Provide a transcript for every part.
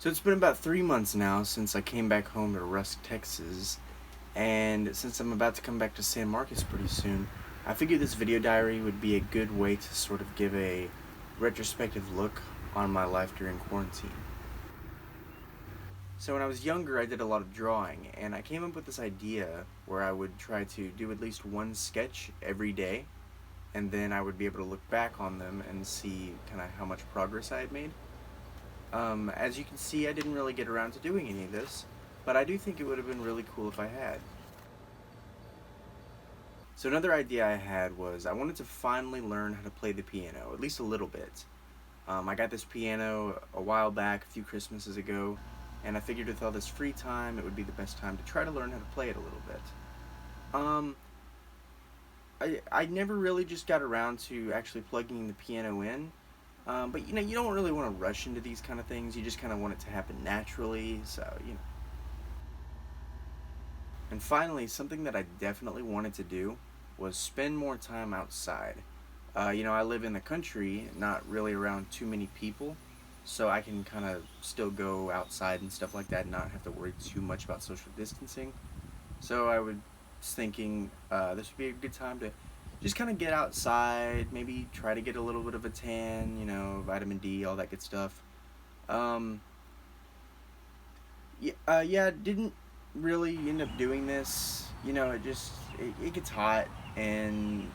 So it's been about 3 months now since I came back home to Rusk, Texas, and since I'm about to come back to San Marcos pretty soon, I figured this video diary would be a good way to sort of give a retrospective look on my life during quarantine. So when I was younger, I did a lot of drawing, and I came up with this idea where I would try to do at least one sketch every day, and then I would be able to look back on them and see kind of how much progress I had made. As you can see, I didn't really get around to doing any of this, but I do think it would have been really cool if I had. So another idea I had was I wanted to finally learn how to play the piano, at least a little bit. I got this piano a while back, a few Christmases ago, and I figured with all this free time, it would be the best time to try to learn how to play it a little bit. Um, I never really just got around to actually plugging the piano in. But you don't really want to rush into these kind of things. You just kind of want it to happen naturally. So. And finally, something that I definitely wanted to do was spend more time outside. I live in the country, not really around too many people, so I can kind of still go outside and stuff like that and not have to worry too much about social distancing. So I was thinking this would be a good time to just kind of get outside, maybe try to get a little bit of a tan, vitamin D, all that good stuff. Um, yeah, didn't really end up doing this. It gets hot, and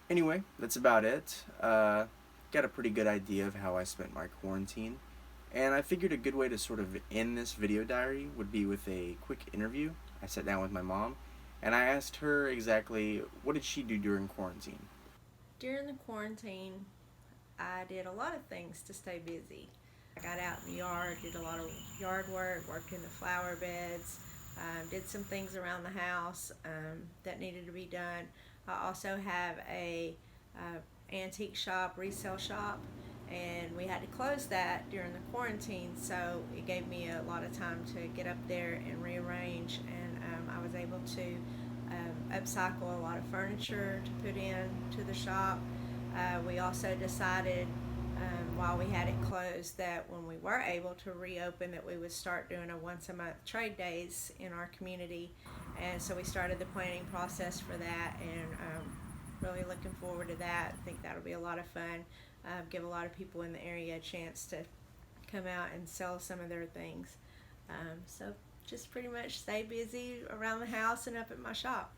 anyway, that's about it. Got a pretty good idea of how I spent my quarantine, and I figured a good way to sort of end this video diary would be with a quick interview. I sat down with my mom, and I asked her exactly what did she do during quarantine. During the quarantine, I did a lot of things to stay busy. I got out in the yard, did a lot of yard work, worked in the flower beds, did some things around the house that needed to be done. I also have a antique shop, resale shop, and we had to close that during the quarantine, so it gave me a lot of time to get up there and rearrange, and I was able to upcycle a lot of furniture to put in to the shop. We also decided while we had it closed that when we were able to reopen that we would start doing a once a month trade days in our community, and so we started the planning process for that, and really looking forward to that. I think that'll be a lot of fun. Give a lot of people in the area a chance to come out and sell some of their things. So just pretty much stay busy around the house and up at my shop.